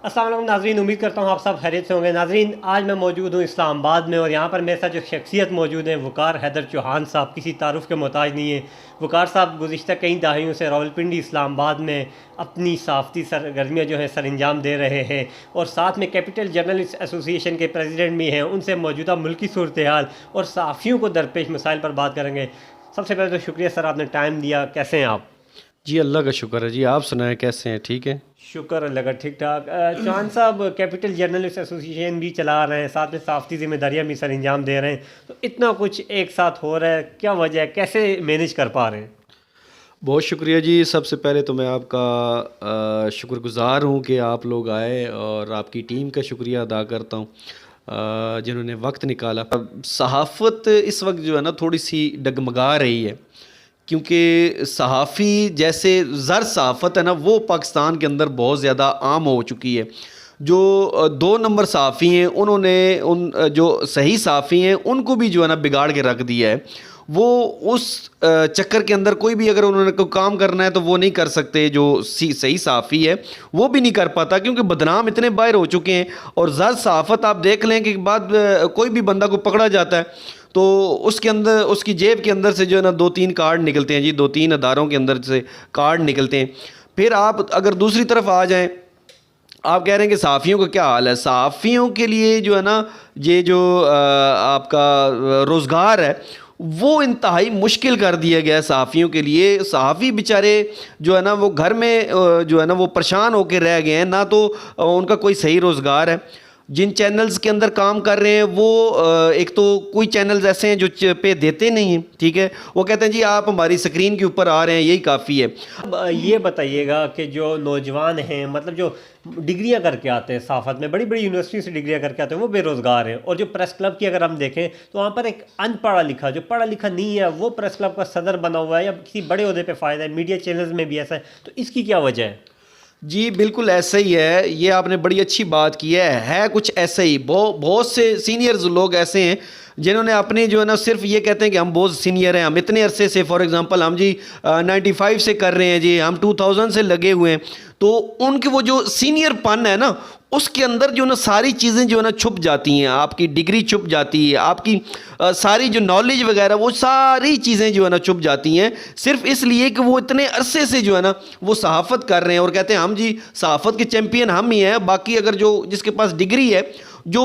अस्सलाम वालेकुम नाज़रीन, उम्मीद करता हूँ आप सब खैरियत से होंगे। नाज़रीन, आज मैं मौजूद हूँ इस्लामाबाद में और यहाँ पर मेरे साथ जो शख्सियत मौजूद है वक़ार हैदर चौहान साहब, किसी तारुफ के मोहताज नहीं है। वक़ार साहब गुज़िश्ता कई दहाइयों से रावलपिंडी इस्लामाबाद में अपनी सहाफ़ती सरगर्मियाँ जो है सर अंजाम दे रहे हैं और साथ में कैपिटल जर्नलिस्ट एसोसिएशन के प्रेसिडेंट भी हैं। उनसे मौजूदा मुल्की सूरत हाल और सहाफ़ियों को दरपेश मसाइल पर बात करेंगे। सबसे पहले तो शुक्रिया सर, आपने टाइम दिया। कैसे हैं आप? जी अल्लाह का शुक्र है जी। आप सुनाएं कैसे हैं? ठीक है। शुक्र अल्लाह का, ठीक ठाक। चौहान साहब कैपिटल जर्नलिस्ट एसोसिएशन भी चला रहे हैं, साथ में सहाफ़ती जिम्मेदारियाँ भी सर अंजाम दे रहे हैं, तो इतना कुछ एक साथ हो रहा है, क्या वजह है, कैसे मैनेज कर पा रहे हैं? बहुत शुक्रिया जी। सबसे पहले तो मैं आपका शुक्रगुज़ार हूँ कि आप लोग आए और आपकी टीम का शुक्रिया अदा करता हूँ जिन्होंने वक्त निकाला। सहाफ़त इस वक्त जो है ना थोड़ी सी डगमगा रही है, क्योंकि सहाफ़ी जैसे ज़र सहाफ़त है ना वो पाकिस्तान के अंदर बहुत ज़्यादा आम हो चुकी है। जो 2 नंबर सहाफ़ी हैं उन्होंने उन जो सही सहाफ़ी हैं उनको भी जो है ना बिगाड़ के रख दिया है। वो उस चक्कर के अंदर कोई भी अगर उन्होंने कोई काम करना है तो वो नहीं कर सकते। जो सही सहाफ़ी है वो भी नहीं कर पाता, क्योंकि बदनाम इतने बाहर हो चुके हैं। और ज़र सहाफ़त आप देख लें कि बाद कोई भी बंदा को पकड़ा जाता है तो उसके अंदर उसकी जेब के अंदर से जो है ना 2-3 कार्ड निकलते हैं जी, 2-3 अदारों के अंदर से कार्ड निकलते हैं। फिर आप अगर दूसरी तरफ आ जाएं, आप कह रहे हैं कि सहाफ़ियों का क्या हाल है। सहाफ़ियों के लिए जो है ना ये जो आपका रोज़गार है वो इंतहाई मुश्किल कर दिया गया है सहाफ़ियों के लिए। सहाफ़ी बेचारे जो है ना वो घर में जो है ना वो परेशान होकर रह गए हैं, ना तो उनका कोई सही रोज़गार है। जिन चैनल्स के अंदर काम कर रहे हैं वो एक तो कोई चैनल्स ऐसे हैं जो पे देते नहीं हैं, ठीक है। वो कहते हैं जी आप हमारी स्क्रीन के ऊपर आ रहे हैं, यही काफ़ी है। अब ये बताइएगा कि जो नौजवान हैं, मतलब जो डिग्रियां करके आते हैं सहाफ़त में, बड़ी बड़ी यूनिवर्सिटी से डिग्रियां करके आते हैं, वो बेरोज़गार हैं। और जो प्रेस क्लब की अगर हम देखें तो वहाँ पर एक अनपढ़ा लिखा, जो पढ़ा लिखा नहीं है, वो प्रेस क्लब का सदर बना हुआ है या किसी बड़े ओहदे पे फ़ायदा है। मीडिया चैनल्स में भी ऐसा है, तो इसकी क्या वजह है? जी बिल्कुल ऐसा ही है। ये आपने बड़ी अच्छी बात की है कुछ ऐसा ही। बहुत से सीनियर्स लोग ऐसे हैं जिन्होंने अपने जो है ना सिर्फ ये कहते हैं कि हम बहुत सीनियर हैं, हम इतने अरसे से, फॉर एग्जांपल हम जी 95 से कर रहे हैं जी, हम 2000 से लगे हुए हैं। तो उनकी वो जो सीनियर पन है ना उसके अंदर जो ना सारी चीज़ें जो है ना छुप जाती हैं। आपकी डिग्री छुप जाती है, आपकी सारी जो नॉलेज वगैरह वो सारी चीज़ें जो है ना छुप जाती हैं, सिर्फ इसलिए कि वो इतने अरसे से जो है ना वो सहाफ़त कर रहे हैं और कहते हैं हम जी सहाफ़त के चैम्पियन हम ही हैं। बाकी अगर जो जिसके पास डिग्री है, जो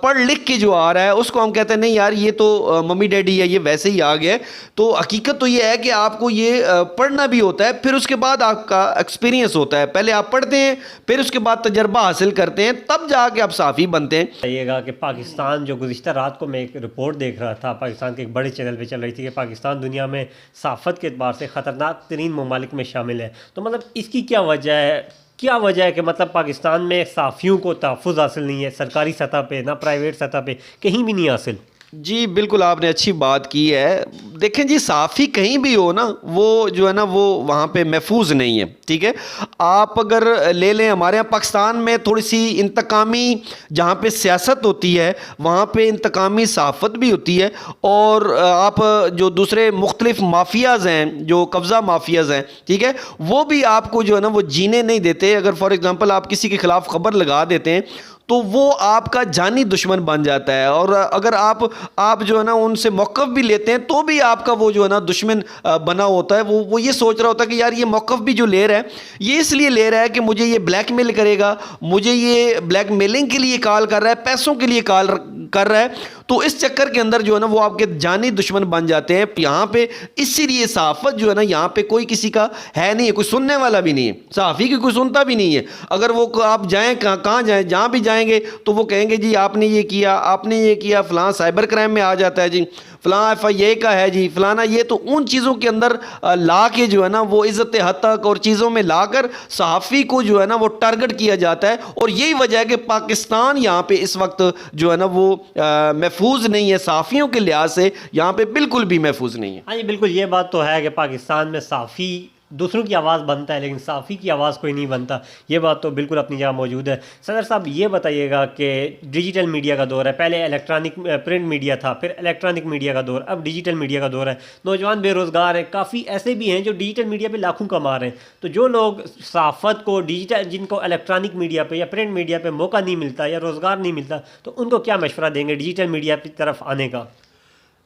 पढ़ लिख के जो आ रहा है, उसको हम कहते हैं नहीं यार ये तो मम्मी डैडी है, ये वैसे ही आ गया। तो हकीकत तो ये है कि आपको ये पढ़ना भी होता है, फिर उसके बाद आपका एक्सपीरियंस होता है। पहले आप पढ़ते हैं, फिर उसके बाद तजर्बा हासिल करते हैं, तब जाके आप सहाफ़ी बनते हैं। बताइएगा कि पाकिस्तान, जो गुज़िश्ता रात को मैं एक रिपोर्ट देख रहा था, पाकिस्तान के एक बड़े चैनल पे चल रही थी कि पाकिस्तान दुनिया में सहाफ़त के एतबार से ख़तरनाक तरीन ममालिक में शामिल है। तो मतलब इसकी क्या वजह है? क्या वजह है कि मतलब पाकिस्तान में सहाफ़ियों को तहफ़्फ़ुज़ हासिल नहीं है, सरकारी सतह पे, ना प्राइवेट सतह पे, कहीं भी नहीं हासिल? जी बिल्कुल आपने अच्छी बात की है। देखें जी सहाफ़ी कहीं भी हो ना वो जो है ना वो वहाँ पे महफूज नहीं है, ठीक है। आप अगर ले लें हमारे यहाँ पाकिस्तान में थोड़ी सी इंतकामी, जहाँ पे सियासत होती है वहाँ पे इंतकामी सहाफ़त भी होती है। और आप जो दूसरे मुख्तलिफ माफियाज़ हैं, जो कब्ज़ा माफियाज़ हैं, ठीक है, वो भी आपको जो है ना वो जीने नहीं देते। अगर फॉर एग्ज़ाम्पल आप किसी के ख़िलाफ़ ख़बर लगा देते हैं तो वो आपका जानी दुश्मन बन जाता है। और अगर आप जो है ना उनसे मौक़िफ़ भी लेते हैं तो भी आपका वो जो है ना दुश्मन बना होता है। वो ये सोच रहा होता है कि यार ये मौक़िफ़ भी जो ले रहा है ये इसलिए ले रहा है कि मुझे ये ब्लैकमेल करेगा, मुझे ये ब्लैकमेलिंग के लिए कॉल कर रहा है, पैसों के लिए कॉल कर रहा है। तो इस चक्कर के अंदर जो है ना वो आपके जानी दुश्मन बन जाते हैं यहाँ पे। इसीलिए सहाफ़त जो है ना यहाँ पे कोई किसी का है नहीं है, कोई सुनने वाला भी नहीं है, सहाफ़ी की कोई सुनता भी नहीं है। अगर वो आप जाएँ कहाँ जाएँ, जहाँ भी जाएंगे तो वो कहेंगे जी आपने ये किया, आपने ये किया, फ़लाँ साइबर क्राइम में आ जाता है जी, फ़लाँ FIA का है जी, फ़लाना ये। तो उन चीज़ों के अंदर ला के जो है ना वो इज़्ज़त हद तक और चीज़ों में लाकर सहाफ़ी को जो है ना वो टारगेट किया जाता है। और यही वजह है कि पाकिस्तान यहाँ पे इस वक्त जो है ना वो महफूज नहीं है, सहाफ़ियों के लिहाज से यहाँ पे बिल्कुल भी महफूज नहीं है। हाँ जी, बिल्कुल ये बात तो है कि पाकिस्तान में सहाफ़ी दूसरों की आवाज़ बनता है लेकिन साफ़ी की आवाज़ कोई नहीं बनता। ये बात तो बिल्कुल अपनी जगह मौजूद है। सदर साहब ये बताइएगा कि डिजिटल मीडिया का दौर है, पहले इलेक्ट्रॉनिक प्रिंट मीडिया था, फिर इलेक्ट्रॉनिक मीडिया का दौर, अब डिजिटल मीडिया का दौर है। नौजवान बेरोज़गार हैं, काफ़ी ऐसे भी हैं जो डिजिटल मीडिया पे लाखों कमा रहे हैं। तो जो लोग सहाफ़त को डिजिटल, जिनको इलेक्ट्रॉनिक मीडिया पे या प्रिंट मीडिया पे मौका नहीं मिलता या रोज़गार नहीं मिलता, तो उनको क्या मशवरा देंगे डिजिटल मीडिया की तरफ आने का?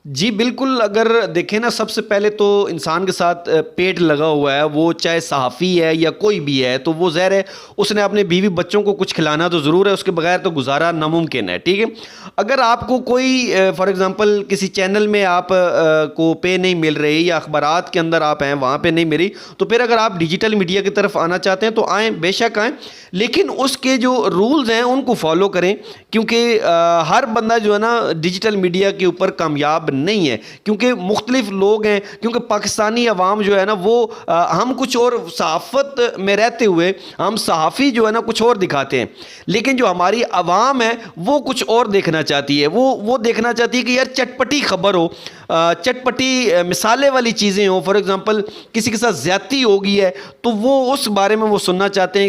जी बिल्कुल, अगर देखें ना, सबसे पहले तो इंसान के साथ पेट लगा हुआ है, वो चाहे सहाफ़ी है या कोई भी है, तो वो ज़ाहिर है उसने अपने बीवी बच्चों को कुछ खिलाना तो ज़रूर है, उसके बगैर तो गुजारा नामुमकिन है। ठीक है, अगर आपको कोई फॉर एग्ज़ाम्पल किसी चैनल में आप को पे नहीं मिल रही या अखबारात के अंदर आप हैं वहाँ पे नहीं मिल रही, तो फिर अगर आप डिजिटल मीडिया की तरफ आना चाहते हैं तो आएँ, बेशक आएँ, लेकिन उसके जो रूल्स हैं उनको फॉलो करें, क्योंकि हर बंदा जो है ना डिजिटल मीडिया के ऊपर कामयाब नहीं है, क्योंकि मुख्तलिफ लोग हैं, क्योंकि पाकिस्तानी अवाम जो है ना वो हम कुछ और सहाफ़त में रहते हुए हम सहाफ़ी जो है ना कुछ और दिखाते हैं, लेकिन जो हमारी अवाम है वो कुछ और देखना चाहती है। वो देखना चाहती है कि यार चटपटी खबर हो, चटपटी मिसालें वाली चीज़ें हो। फॉर एग्ज़ाम्पल किसी के साथ ज़्यादती हो गई है तो वो उस बारे में वो सुनना चाहते हैं,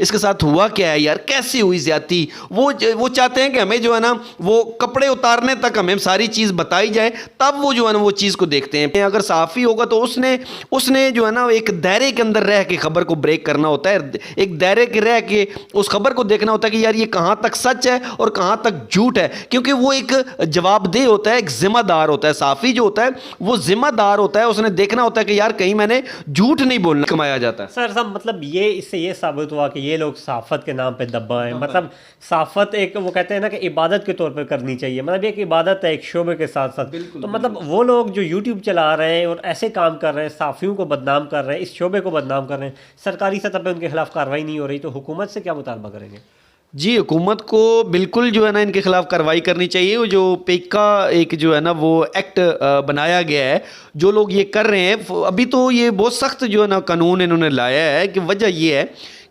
इसके साथ हुआ क्या है यार, कैसे हुई ज़्यादती। वो चाहते हैं कि हमें जो है ना वो कपड़े उतारने तक हमें सारी चीज़ बताई जाए, तब वो जो है ना वो चीज़ को देखते हैं। अगर सहाफ़ी होगा तो उसने जो है ना एक दायरे के अंदर रह के खबर को ब्रेक करना होता है, एक दायरे के रह के उस खबर को देखना होता है कि यार ये कहाँ तक सच है और कहाँ तक झूठ है, क्योंकि वो एक जवाबदेह होता है, एक जिम्मेदार होता है। सहाफ़ी जो होता है वो जिम्मेदार होता है, उसने देखना होता है कि यार कहीं मैंने झूठ नहीं बोलना। कमाया जाता है सर साहब, मतलब ये इससे ये साबित हुआ कि ये लोग सहाफ़त के नाम पे दब्बा है। मतलब सहाफ़त एक, वो कहते हैं ना कि इबादत के तौर पे करनी चाहिए, मतलब एक इबादत है एक शोबे के साथ साथ। तो मतलब वो लोग जो यूट्यूब चला रहे हैं और ऐसे काम कर रहे हैं, सहाफ़ियों को बदनाम कर रहे हैं, इस शोबे को बदनाम कर रहे हैं, सरकारी सतह पर उनके खिलाफ कार्रवाई नहीं हो रही, तो हुकूमत से क्या मुतालबा करेंगे? जी, हुकूमत को बिल्कुल जो है ना इनके खिलाफ कार्रवाई करनी चाहिए। वो जो पेका एक जो है ना वो एक्ट बनाया गया है, जो लोग ये कर रहे हैं, अभी तो ये बहुत सख्त जो है ना कानून इन्होंने लाया है कि वजह ये है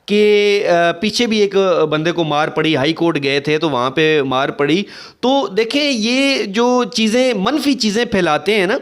कि पीछे भी एक बंदे को मार पड़ी, हाई कोर्ट गए थे तो वहाँ पे मार पड़ी। तो देखें, ये जो चीज़ें मनफी चीज़ें फैलाते हैं ना,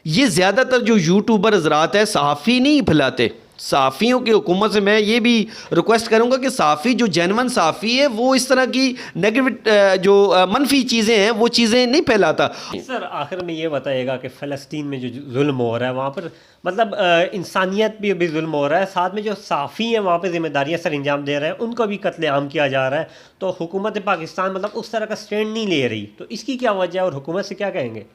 ये ज़्यादातर जो यूट्यूबर हज़रात है सहाफ़ी नहीं फैलाते। सहाफ़ियों की हुकूमत से मैं ये भी रिक्वेस्ट करूंगा कि सहाफ़ी जो जेनवन सहाफ़ी है वो इस तरह की नेगेटिव जो मनफी चीज़ें हैं वो चीज़ें नहीं फैलाता। सर आखिर में ये बताइएगा कि फ़लस्तीन में जो जुल्म हो रहा है वहाँ पर, मतलब इंसानियत भी अभी जुल्म हो रहा है, साथ में जो सहाफ़ी हैं वहाँ पे ज़िम्मेदारियाँ सर अंजाम दे रहे हैं, उनको भी कत्लेआम किया जा रहा है। तो हुकूमत पाकिस्तान मतलब उस तरह का स्टैंड नहीं ले रही, तो इसकी क्या वजह है और हुकूमत से क्या कहेंगे?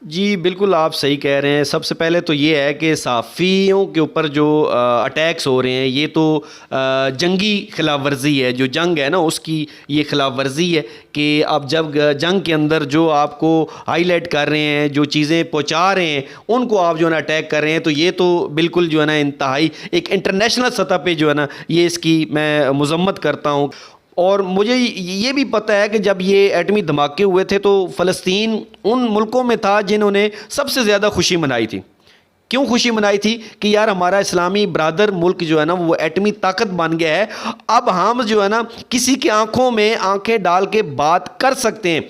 जी बिल्कुल, आप सही कह रहे हैं। सबसे पहले तो ये है कि सहाफ़ियों के ऊपर जो अटैक्स हो रहे हैं ये तो जंगी खिलाफ वर्जी है, जो जंग है ना उसकी ये खिलाफ वर्जी है कि आप जब जंग के अंदर जो आपको हाईलाइट कर रहे हैं, जो चीज़ें पहुंचा रहे हैं, उनको आप जो है ना अटैक कर रहे हैं, तो ये तो बिल्कुल जो है ना इंतहाई एक इंटरनेशनल सतह पे जो है ना ये इसकी मैं मज़म्मत करता हूँ। और मुझे ये भी पता है कि जब ये एटमी धमाके हुए थे तो फ़लस्तीन उन मुल्कों में था जिन्होंने सबसे ज़्यादा खुशी मनाई थी। क्यों खुशी मनाई थी कि यार हमारा इस्लामी ब्रादर मुल्क जो है ना वो एटमी ताकत बन गया है, अब हम जो है ना किसी की आंखों में आंखें डाल के बात कर सकते हैं।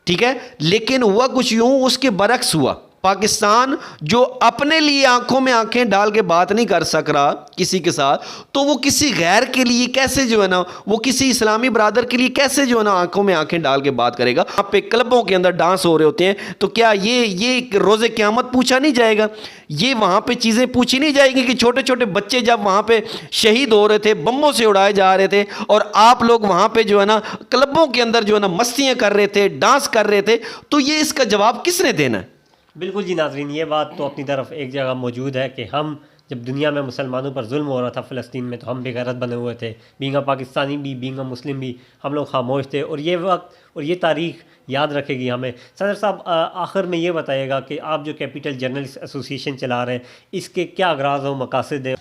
ठीक है, लेकिन हुआ कुछ यूँ, उसके बरक्स हुआ। पाकिस्तान जो अपने लिए आंखों में आंखें डाल के बात नहीं कर सक रहा किसी के साथ, तो वो किसी गैर के लिए कैसे जो है ना, वो किसी इस्लामी ब्रादर के लिए कैसे जो है ना आंखों में आंखें डाल के बात करेगा। वहाँ पे क्लबों के अंदर डांस हो रहे होते हैं, तो क्या ये रोज़े क़यामत पूछा नहीं जाएगा? ये वहाँ पे चीज़ें पूछी नहीं जाएगी कि छोटे छोटे बच्चे जब वहाँ पे शहीद हो रहे थे, बम्बों से उड़ाए जा रहे थे, और आप लोग वहाँ पे जो है ना क्लबों के अंदर जो है ना मस्तियाँ कर रहे थे, डांस कर रहे थे, तो ये इसका जवाब किसने देना है? बिल्कुल जी नाज़रीन, ये बात तो अपनी तरफ एक जगह मौजूद है कि हम जब दुनिया में मुसलमानों पर जुल्म हो रहा था फ़लस्तीन में, तो हम बेगैरत बने हुए थे, बींगा पाकिस्तानी भी बींगा मुस्लिम भी, हम लोग खामोश थे, और ये वक्त और ये तारीख़ याद रखेगी हमें। सदर साहब आखिर में ये बताइएगा कि आप जो कैपिटल जर्नलिस्ट एसोसिएशन चला रहे हैं, इसके क्या अगराज़ और मकासद हैं?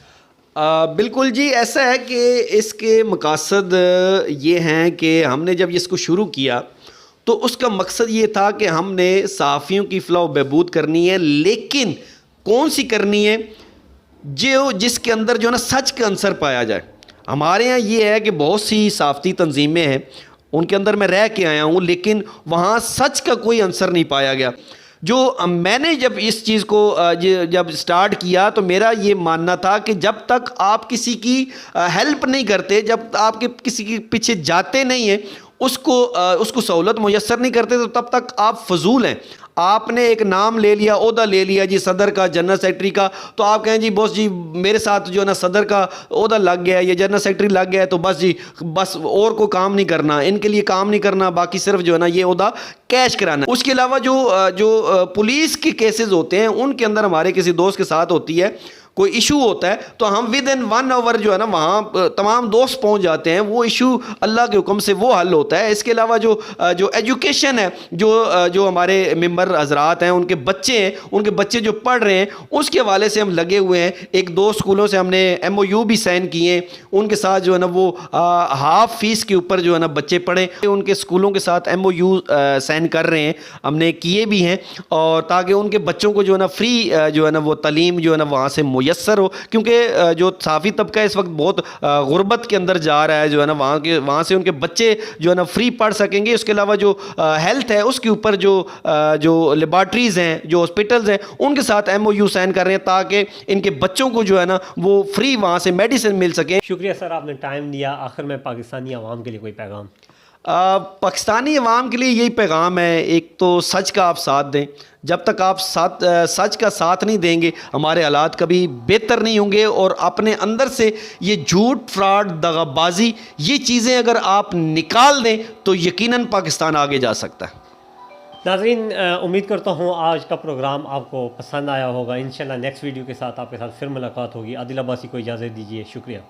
बिल्कुल जी, ऐसा है कि इसके मकासद ये हैं कि हमने जब इसको शुरू किया तो उसका मकसद ये था कि हमने सहाफ़ियों की फ़लाह व बहबूद करनी है, लेकिन कौन सी करनी है, जो जिसके अंदर जो है ना सच का अंसर पाया जाए। हमारे यहाँ ये है कि बहुत सी सहाफ़ती तंजीमें हैं, उनके अंदर मैं रह के आया हूँ, लेकिन वहाँ सच का कोई अंसर नहीं पाया गया। मैंने जब इस चीज़ को जब स्टार्ट किया तो मेरा ये मानना था कि जब तक आप किसी की हेल्प नहीं करते, जब आपके किसी के पीछे जाते नहीं हैं, उसको सहूलत मुयस्सर नहीं करते, तो तब तक आप फजूल हैं। आपने एक नाम ले लिया, ओहदा ले लिया जी सदर का, जनरल सेक्रेटरी का, तो आप कहें जी बॉस जी मेरे साथ जो है ना सदर का ओहदा लग गया है या जनरल सेक्रेटरी लग गया है, तो बस जी बस और कोई काम नहीं करना, इनके लिए काम नहीं करना, बाकी सिर्फ जो है ना ये ओहदा कैश कराना। उसके अलावा जो पुलिस के केसेस होते हैं उनके अंदर हमारे किसी दोस्त के साथ होती है, कोई इशू होता है तो हम विद इन 1 आवर जो है ना वहाँ तमाम दोस्त पहुँच जाते हैं, वो इशू अल्लाह के हुक्म से वो हल होता है। इसके अलावा जो एजुकेशन है, जो हमारे मेंबर हजरात हैं, उनके बच्चे जो पढ़ रहे हैं, उसके हवाले से हम लगे हुए हैं। एक दो स्कूलों से हमने MOU भी साइन किए, उनके साथ जो है ना वो हाफ फीस के ऊपर जो है ना बच्चे पढ़ें, उनके स्कूलों के साथ MOU साइन कर रहे हैं, हमने किए भी हैं, और ताकि उनके बच्चों को जो है ना फ्री जो है ना वो तालीम जो है ना वहाँ से मुयस्सर हो, क्योंकि जो साफ़ी तबका इस वक्त बहुत गुर्बत के अंदर जा रहा है, जो है ना वहाँ से उनके बच्चे जो है ना फ्री पढ़ सकेंगे। उसके अलावा जो हेल्थ है उसके ऊपर जो लेबॉर्ट्रीज़ हैं, जो हॉस्पिटल्स हैं, उनके साथ MOU साइन कर रहे हैं ताकि इनके बच्चों को जो है ना वो फ्री वहाँ से मेडिसिन मिल सके। शुक्रिया सर, आपने टाइम दिया। आखिर में पाकिस्तानी आवाम के लिए कोई पैगाम? पाकिस्तानी अवाम के लिए यही पैगाम है, एक तो सच का आप साथ दें। जब तक आप सच का साथ नहीं देंगे, हमारे हालात कभी बेहतर नहीं होंगे, और अपने अंदर से ये झूठ, फ्रॉड, दगाबाजी, ये चीज़ें अगर आप निकाल दें तो यकीनन पाकिस्तान आगे जा सकता है। नाज़रीन, उम्मीद करता हूँ आज का प्रोग्राम आपको पसंद आया होगा। इंशाल्लाह नेक्स्ट वीडियो के साथ आपके साथ फिर मुलाकात होगी। आदिल अब्बासी को इजाज़त दीजिए। शुक्रिया।